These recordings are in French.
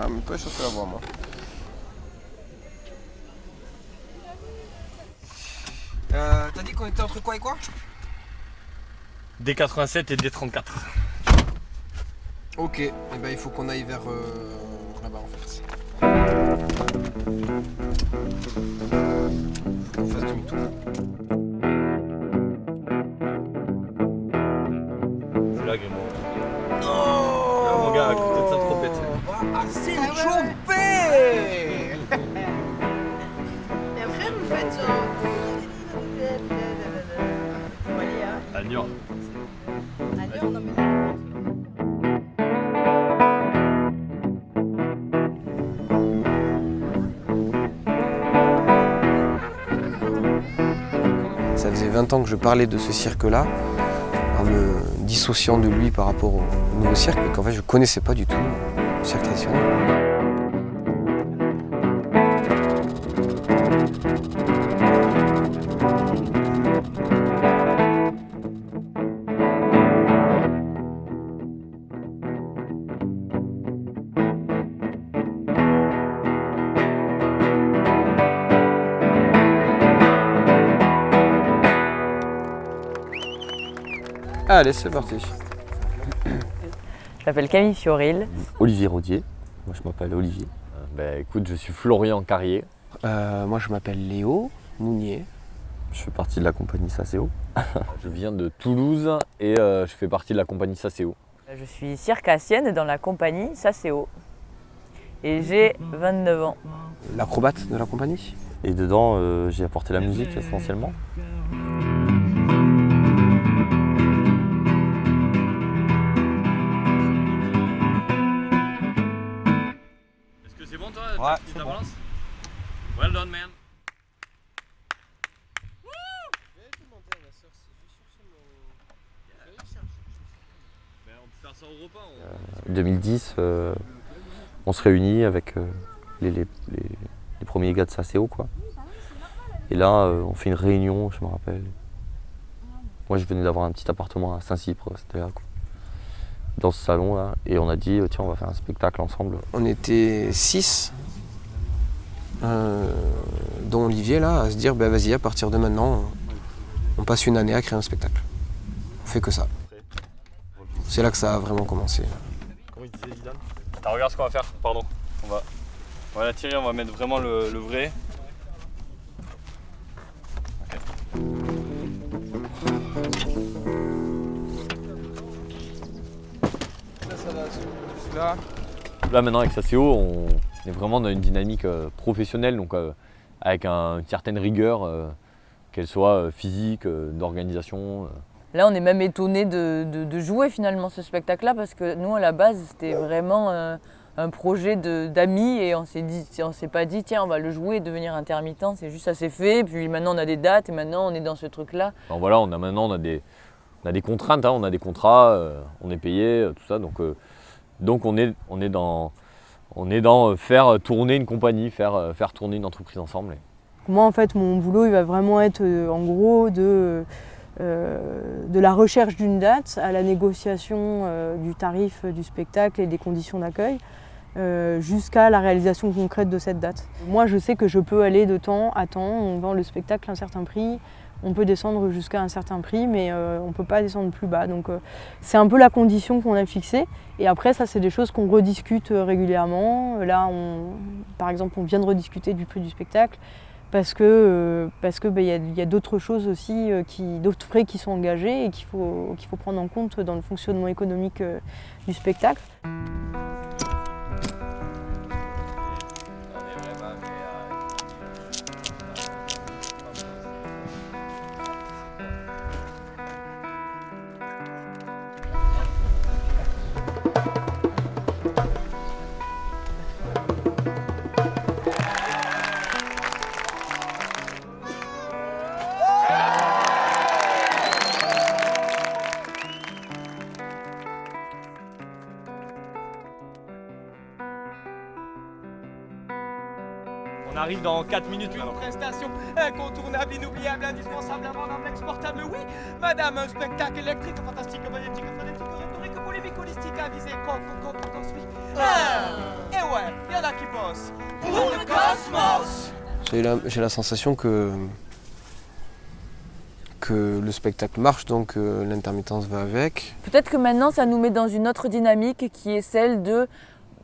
Ah, mais toi, je peux l'avoir, moi. T'as dit qu'on était entre quoi et quoi? D87 et D34. Ok, et ben il faut qu'on aille vers là-bas en fait. Faut qu'on fasse demi-tour. C'est là, Grémo. Non, Là, mon gars, à côté de Saint-Tropez. assez Ah ouais, chopé. Et après, vous faites genre. À Niort. À Lyon, non mais. Ça faisait 20 ans que je parlais de ce cirque-là, en me dissociant de lui par rapport au nouveau cirque, mais qu'en fait je connaissais pas du tout le cirque traditionnel. Allez, c'est parti. Je m'appelle Camille Fioril. Olivier Rodier, moi je m'appelle Olivier. Écoute, je suis Florian Carrier. Moi je m'appelle Léo Mounier. Je fais partie de la compagnie Sasséo. Je viens de Toulouse et je fais partie de la compagnie Sasséo. Je suis circassienne dans la compagnie Sasséo. Et j'ai 29 ans. L'acrobate de la compagnie. Et dedans, j'ai apporté la musique essentiellement. Est-ce que c'est bon, toi? Ouais, Tu c'est ta bon. balance? Well done, man. Ben, on peut faire ça au repas. 2010, on se réunit avec les premiers gars de Sasséo, quoi. Et là, on fait une réunion, je me rappelle. Moi, je venais d'avoir un petit appartement à Saint-Cypre, c'était là, quoi. Dans ce salon-là, et on a dit, tiens, on va faire un spectacle ensemble. On était 6, dont Olivier là, à se dire, bah, vas-y, à partir de maintenant, on passe une année à créer un spectacle. On fait que ça. C'est là que ça a vraiment commencé. Comment il disait Zidane? Ah, regarde ce qu'on va faire, pardon. On va la tirer, on va mettre vraiment le vrai. Là maintenant avec Sasséo, on est vraiment dans une dynamique professionnelle, donc avec une certaine rigueur, qu'elle soit physique, d'organisation. Là, on est même étonnés de jouer finalement ce spectacle-là parce que nous, à la base, c'était vraiment un projet d'amis et on s'est pas dit, tiens, on va le jouer et devenir intermittent. C'est juste, ça s'est fait. Puis maintenant, on a des dates et maintenant, on est dans ce truc-là. Alors voilà, on a des contraintes, hein, on a des contrats, on est payé, tout ça. Donc on est dans faire tourner une compagnie, faire tourner une entreprise ensemble. Moi, en fait, mon boulot, il va vraiment être en gros de la recherche d'une date à la négociation du tarif du spectacle et des conditions d'accueil jusqu'à la réalisation concrète de cette date. Moi, je sais que je peux aller de temps à temps, on vend le spectacle à un certain prix, on peut descendre jusqu'à un certain prix, mais on ne peut pas descendre plus bas. Donc c'est un peu la condition qu'on a fixée. Et après, ça, c'est des choses qu'on rediscute régulièrement. Là, par exemple, on vient de rediscuter du prix du spectacle parce que y a d'autres choses aussi, d'autres frais qui sont engagés et qu'il faut prendre en compte dans le fonctionnement économique du spectacle. On arrive dans 4 minutes. Une prestation incontournable, inoubliable, indispensable, invendable, exportable, oui. Madame, un spectacle électrique, fantastique, magnétique, phonétique, rhétorique, polémique, holistique, avisé, concordance, oui. Et ouais, y'en a qui bossent pour le cosmos. J'ai la sensation que le spectacle marche, donc l'intermittence va avec. Peut-être que maintenant, ça nous met dans une autre dynamique qui est celle de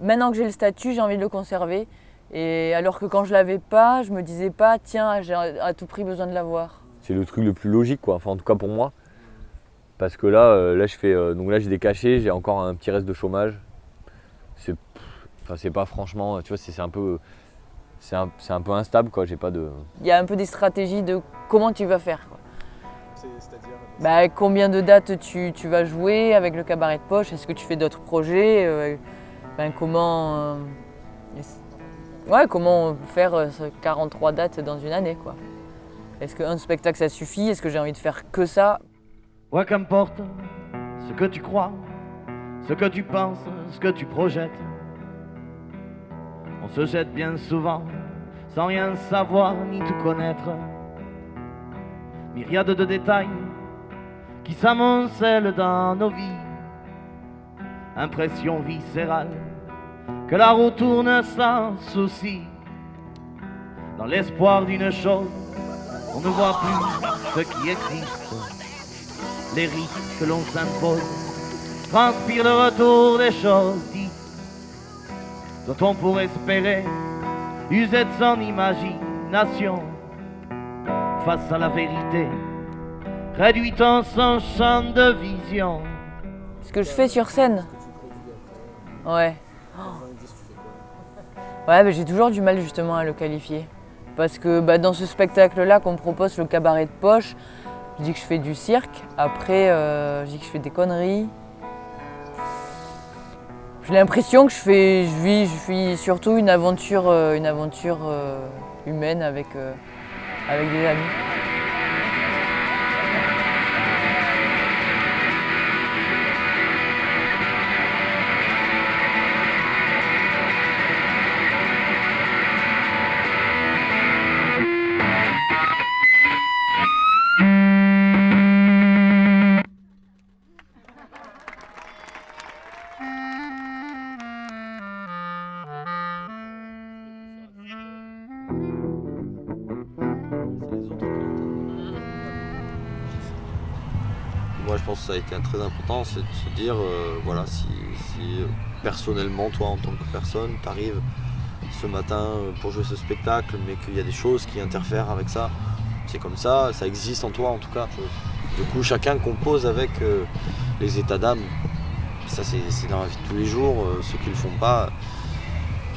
maintenant que j'ai le statut, j'ai envie de le conserver. Et alors que quand je l'avais pas, je me disais pas, tiens, j'ai à tout prix besoin de l'avoir. C'est le truc le plus logique, quoi. Enfin, en tout cas pour moi. Parce que là, je fais, donc là j'ai des cachets, j'ai encore un petit reste de chômage. C'est pas franchement, tu vois, c'est un peu instable, quoi. J'ai pas de. Il y a un peu des stratégies de comment tu vas faire, quoi. C'est-à-dire combien de dates tu vas jouer avec le cabaret de poche? Est-ce que tu fais d'autres projets? Comment faire 43 dates dans une année, quoi? Est-ce qu'un spectacle ça suffit? Est-ce que j'ai envie de faire que ça? Ouais, qu'importe ce que tu crois, ce que tu penses, ce que tu projettes. On se jette bien souvent sans rien savoir ni tout connaître. Myriade de détails qui s'amoncellent dans nos vies. Impression viscérale que la roue tourne sans souci. Dans l'espoir d'une chose, on ne voit plus ce qui existe. Les rites que l'on s'impose transpirent le retour des choses dites. Doit-on pour espérer user de son imagination face à la vérité, réduit-on son champ de vision? Ce que je fais sur scène. Ouais. Ouais, mais j'ai toujours du mal justement à le qualifier. Parce que dans ce spectacle-là qu'on me propose, le cabaret de poche, je dis que je fais du cirque. Après, je dis que je fais des conneries. J'ai l'impression que je vis surtout une aventure humaine avec des amis. Moi je pense que ça a été très important, c'est de se dire, voilà, si personnellement, toi en tant que personne, tu arrives ce matin pour jouer ce spectacle, mais qu'il y a des choses qui interfèrent avec ça, c'est comme ça existe en toi en tout cas. Du coup chacun compose avec les états d'âme. Ça c'est dans la vie de tous les jours, ceux qui le font pas,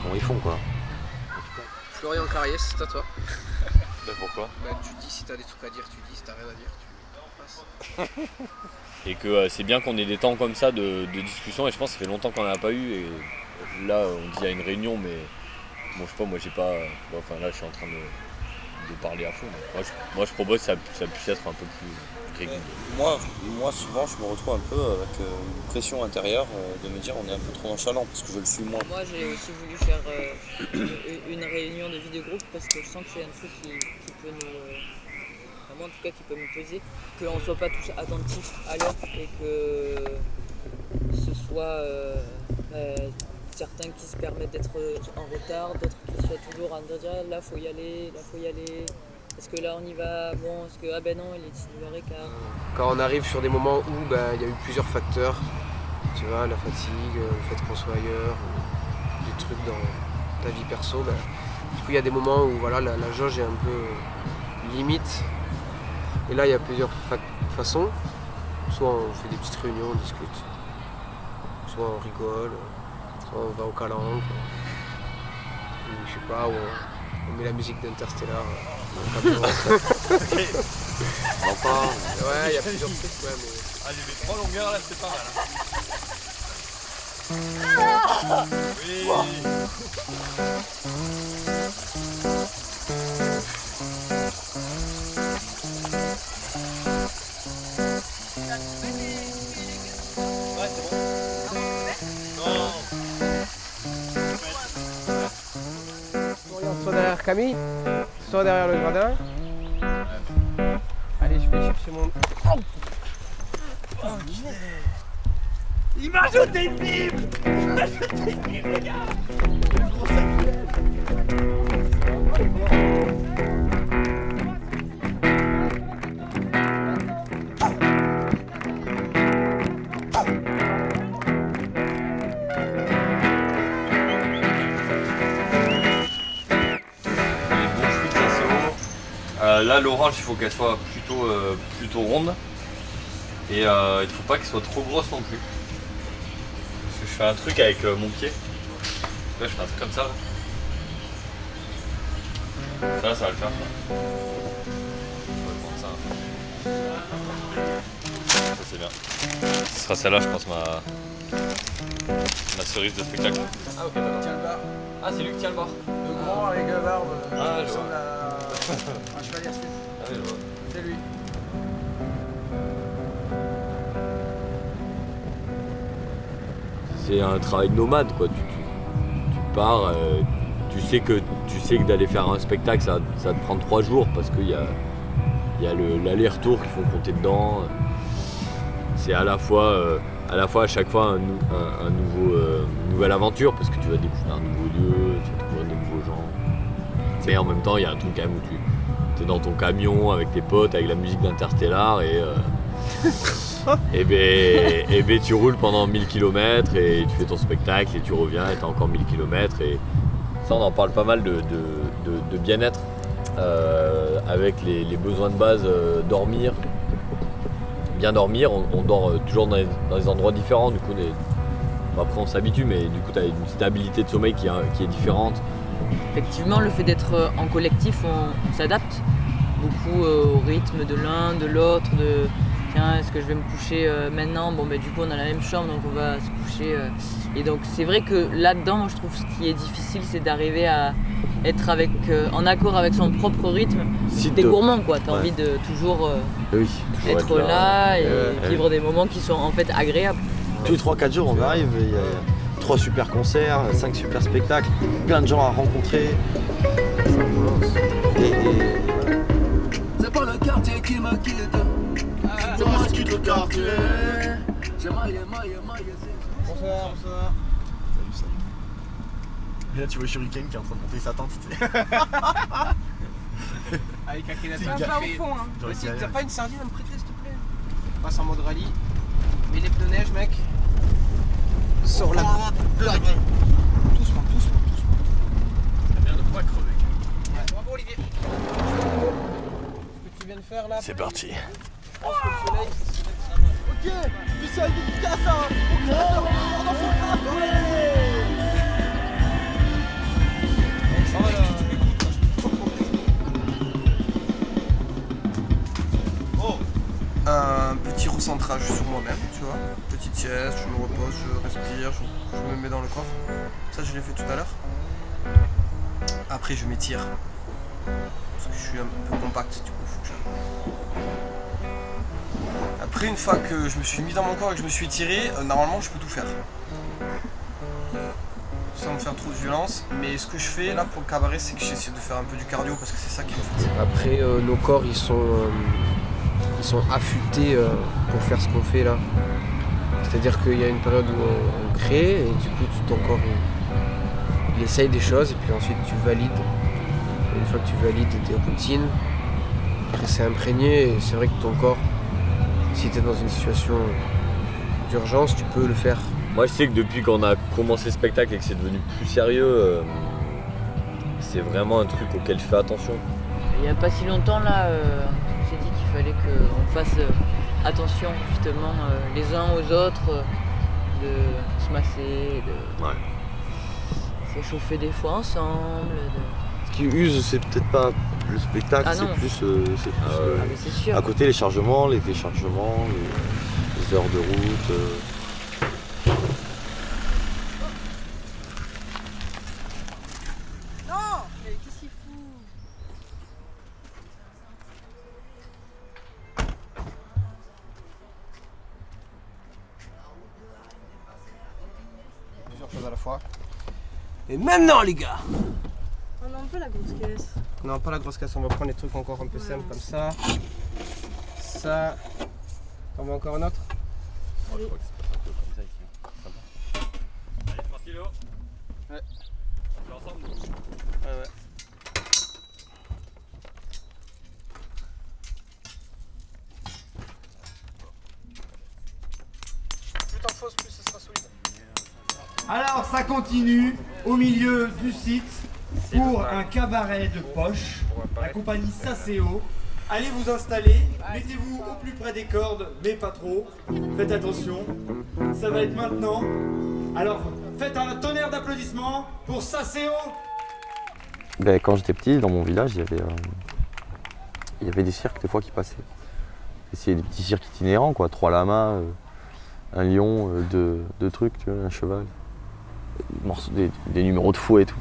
comment ils font quoi. Florian Carriès, c'est à toi. Pourquoi? Tu dis si t'as des trucs à dire, tu dis, si t'as rien à dire, tu passes. Et que c'est bien qu'on ait des temps comme ça de discussion, et je pense que ça fait longtemps qu'on n'en a pas eu, et là on dit il y a une réunion, mais bon, je sais pas, moi j'ai pas, enfin là je suis en train de parler à fond, mais moi je propose que ça puisse être un peu plus régulier. Moi souvent je me retrouve un peu avec une pression intérieure de me dire on est un peu trop nonchalant parce que je le suis moins. Moi j'ai aussi voulu faire une réunion de vie de groupe parce que je sens que c'est un truc qui peut nous... moi en tout cas qui peut me peser, qu'on ne soit pas tous attentifs à l'heure et que ce soit certains qui se permettent d'être en retard, d'autres qui soient toujours en train de dire là faut y aller, est-ce que là on y va, bon, est-ce que ah ben non il est 19h15. Quand on arrive sur des moments où il y a eu plusieurs facteurs, tu vois, la fatigue, le fait qu'on soit ailleurs, des trucs dans ta vie perso, du coup il y a des moments où voilà, la jauge est un peu limite. Et là, il y a plusieurs façons. Soit on fait des petites réunions, on discute. Soit on rigole. Soit on va au calanque. Ou je sais pas, on met la musique d'Interstellar. On en parle. Ouais, il y a plusieurs trucs. Ouais, mais... Allez, les 3 longueurs là, c'est pas mal. Oui. Soit derrière Camille, soit derrière le gradin. Allez, je vais chercher mon... Il m'a jeté une Bible. Il m'a jeté une Bible, les gars. Le gros sac. Là, l'orange, il faut qu'elle soit plutôt ronde. Et il ne faut pas qu'elle soit trop grosse non plus. Parce que je fais un truc avec mon pied. Là, je fais un truc comme ça. Là. Ça va le faire. On va prendre ça. Ça, c'est bien. Ce sera celle-là, je pense, ma cerise de spectacle. Ah, ok, donc tiens le bar. Ah, c'est lui qui tient le bar. Le grand avec barbe. Ah, qui je ressemble vois. à un chevalier suisse. Ah, oui, je vois. C'est lui. C'est un travail nomade, quoi. Tu pars, tu sais que d'aller faire un spectacle, ça te prend 3 jours parce qu'il y a l'aller-retour qu'il faut compter dedans. C'est à la fois à chaque fois une nouvelle aventure parce que tu vas découvrir un nouveau lieu, tu vas découvrir des nouveaux gens. Mais en même temps, il y a un truc quand même où tu es dans ton camion avec tes potes, avec la musique d'Interstellar et ben, tu roules pendant 1000 km et tu fais ton spectacle et tu reviens et tu as encore 1000 km. Et ça, on en parle pas mal de bien-être avec les besoins de base, dormir. Bien dormir, on dort toujours dans des endroits différents, du coup après on s'habitue, mais du coup tu as une stabilité de sommeil qui est différente. Effectivement, le fait d'être en collectif, on s'adapte beaucoup au rythme de l'un, de l'autre, de tiens, est-ce que je vais me coucher maintenant? Bon, du coup, on a la même chambre, donc on va se coucher. Et donc, c'est vrai que là-dedans, moi, je trouve ce qui est difficile, c'est d'arriver à être en accord avec son propre rythme. T'es gourmand, quoi. T'as envie de toujours, être là et vivre des moments qui sont en fait agréables. Tous les 3-4 jours, on arrive et il y a 3 super concerts, 5 super spectacles, plein de gens à rencontrer. C'est pas le quartier qui me quitte. C'est moi qui quitte le quartier. Bonsoir. Salut. Et là, tu vois Shuriken qui est en train de monter sa tente. Avec Akhenaton Ça qui va au fait... fond, hein. Si t'as pas une sardine à me prêter, s'il te plaît. On passe en mode rallye. Mets les pneus neige, mec. Sors la plaque. Doucement. T'as bien de quoi crever. Ouais, bravo Olivier. Ce que tu viens de faire là. C'est parti. Je pense que le soleil, ça va. Ok, spécial dédicace au créateur de dans son craft. Un petit recentrage sur moi-même, tu vois. Petite sieste, je me repose, je respire, je me mets dans le coffre. Ça, je l'ai fait tout à l'heure. Après, je m'étire. Parce que je suis un peu compact, du coup, faut que je... Après, une fois que je me suis mis dans mon corps et que je me suis étiré, normalement, je peux tout faire. Sans me faire trop de violence. Mais ce que je fais là pour le cabaret, c'est que j'essaie de faire un peu du cardio parce que c'est ça qui me fatigue. Après, nos corps, ils sont affûtés pour faire ce qu'on fait là. C'est-à-dire qu'il y a une période où on crée et du coup ton corps il essaye des choses et puis ensuite tu valides. Et une fois que tu valides tes routines, après c'est imprégné et c'est vrai que ton corps, si tu es dans une situation d'urgence, tu peux le faire. Moi je sais que depuis qu'on a commencé le spectacle et que c'est devenu plus sérieux, c'est vraiment un truc auquel je fais attention. Il n'y a pas si longtemps là, on s'est dit qu'il fallait qu'on fasse attention justement les uns aux autres, de se masser, de s'échauffer des fois ensemble. Ce qui use, c'est peut-être pas le spectacle, c'est plus, mais c'est sûr. à côté les chargements, les déchargements, les heures de route. Non, mais qu'est-ce qu'il fout? Plusieurs choses à la fois. Et maintenant les gars! On a un peu la grosse caisse. Non, pas la grosse caisse, on va prendre des trucs encore un peu simples comme ça. Ça. T'en veux encore un autre? Je crois que c'est pas un peu comme ça ici. Kilo. Ouais. On fait ensemble. Ouais. Plus t'en fausses, plus ce sera solide. Alors ça continue au milieu du site pour un cabaret de poche, la compagnie Saseo. Allez vous installer, mettez-vous au plus près des cordes, mais pas trop. Faites attention, ça va être maintenant. Alors faites un tonnerre d'applaudissements pour Saseo. Ben, quand j'étais petit, dans mon village, il y avait des cirques des fois qui passaient. Et c'est des petits cirques itinérants, quoi. 3 lamas, un lion, deux trucs, tu vois, un cheval. Des numéros de fouet et tout.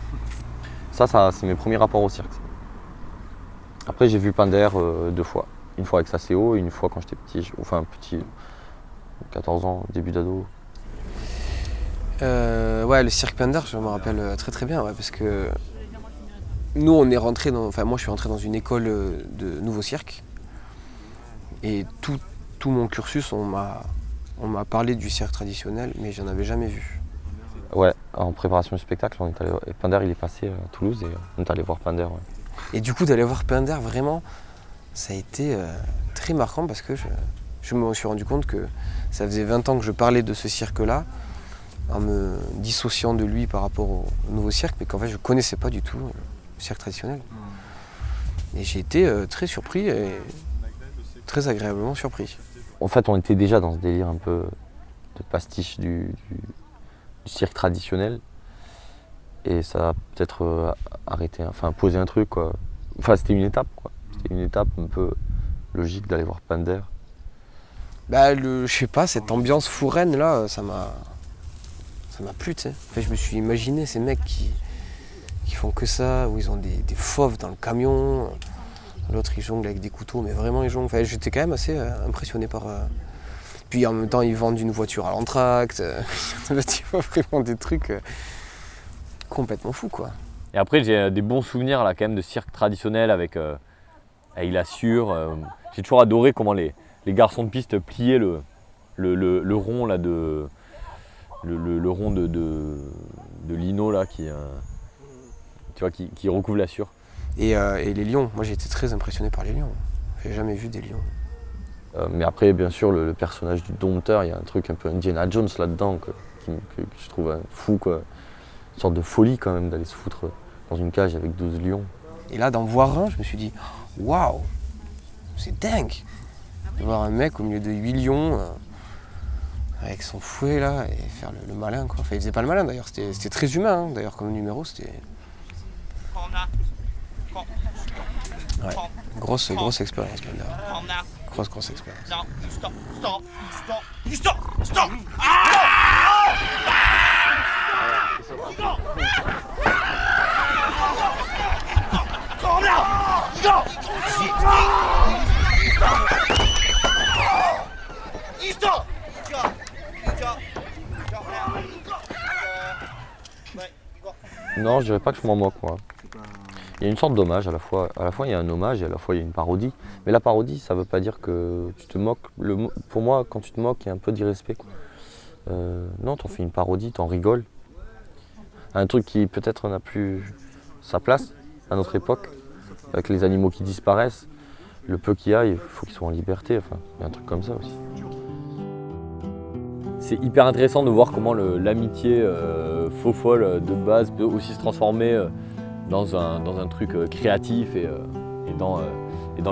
Ça c'est mes premiers rapports au cirque. Après j'ai vu Pinder 2 fois. Une fois avec Saseo et une fois quand j'étais petit, 14 ans, début d'ado. Ouais, le cirque Pinder, je me rappelle très très bien, ouais, parce que nous on est rentré moi je suis rentré dans une école de nouveau cirque. Et tout mon cursus, on m'a parlé du cirque traditionnel, mais j'en avais jamais vu. Ouais, en préparation du spectacle, on est allé Pinder, il est passé à Toulouse et on est allé voir Pinder. Ouais. Et du coup, d'aller voir Pinder, vraiment, ça a été très marquant parce que je me suis rendu compte que ça faisait 20 ans que je parlais de ce cirque-là, en me dissociant de lui par rapport au nouveau cirque, mais qu'en fait, je ne connaissais pas du tout le cirque traditionnel. Et j'ai été très surpris et très agréablement surpris. En fait, on était déjà dans ce délire un peu de pastiche du cirque traditionnel et ça a peut-être posé un truc, quoi. Enfin, c'était une étape, quoi. C'était une étape un peu logique d'aller voir Pinder. Bah, je sais pas, cette ambiance fourraine là, ça m'a plu, tu sais. En fait, je me suis imaginé ces mecs qui font que ça, où ils ont des fauves dans le camion, l'autre il jongle avec des couteaux, mais vraiment ils jonglent. Enfin, j'étais quand même assez impressionné par. Puis en même temps, ils vendent une voiture à l'entracte. Tu vois vraiment des trucs complètement fous, quoi. Et après, j'ai des bons souvenirs là, quand même, de cirque traditionnel avec la Sûre. J'ai toujours adoré comment les garçons de piste pliaient le rond là, le rond de lino là, qui recouvre la Sûre. Et les lions, moi j'ai été très impressionné par les lions. J'ai jamais vu des lions. Mais après, bien sûr, le personnage du dompteur, il y a un truc un peu Indiana Jones là-dedans que je trouve fou, quoi. Une sorte de folie quand même d'aller se foutre dans une cage avec 12 lions. Et là, d'en voir un, je me suis dit, waouh, c'est dingue de voir un mec au milieu de 8 lions avec son fouet là et faire le malin, quoi. Enfin, il faisait pas le malin d'ailleurs, c'était très humain, hein. D'ailleurs comme numéro, c'était. Ouais, grosse expérience, Pinder. Grosse expérience. Non, stop. Non, je dirais pas que je m'en moque, moi. Il y a une sorte d'hommage à la fois. À la fois, il y a un hommage et à la fois, il y a une parodie. Mais la parodie, ça veut pas dire que tu te moques. Pour moi, quand tu te moques, il y a un peu d'irrespect, quoi. Non, t'en fais une parodie, t'en rigoles. Un truc qui peut-être n'a plus sa place à notre époque, avec les animaux qui disparaissent. Le peu qu'il y a, il faut qu'ils soient en liberté. Enfin, il y a un truc comme ça aussi. C'est hyper intéressant de voir comment l'amitié faux folle de base peut aussi se transformer dans un truc créatif et dans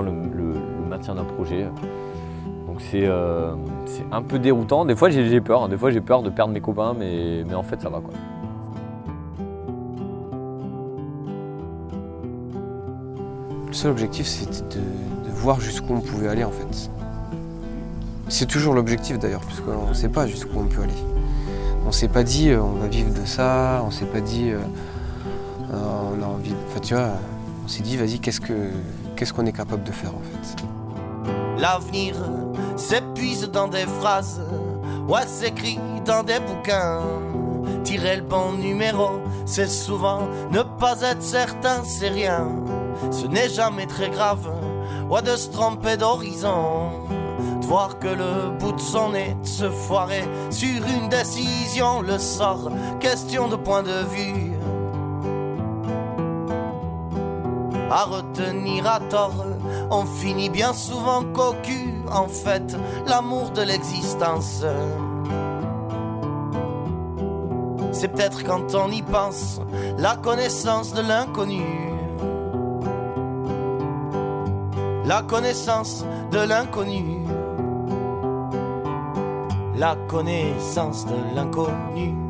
le maintien d'un projet. Donc c'est un peu déroutant. Des fois j'ai peur, des fois j'ai peur de perdre mes copains, mais en fait ça va, quoi. Le seul objectif, c'était de voir jusqu'où on pouvait aller, en fait. C'est toujours l'objectif d'ailleurs, puisqu'on ne sait pas jusqu'où on peut aller. On s'est pas dit on va vivre de ça, on s'est pas dit on a envie. Enfin tu vois, on s'est dit vas-y, qu'est-ce qu'on est capable de faire en fait. L'avenir s'épuise dans des phrases, ouais, s'écrit dans des bouquins. Tirer le bon numéro, c'est souvent ne pas être certain, c'est rien. Ce n'est jamais très grave, ouais, de se tromper d'horizon. De voir que le bout de son nez se foirer sur une décision, le sort, question de point de vue. À retenir à tort, on finit bien souvent cocu, en fait, l'amour de l'existence. C'est peut-être quand on y pense, la connaissance de l'inconnu. La connaissance de l'inconnu. La connaissance de l'inconnu.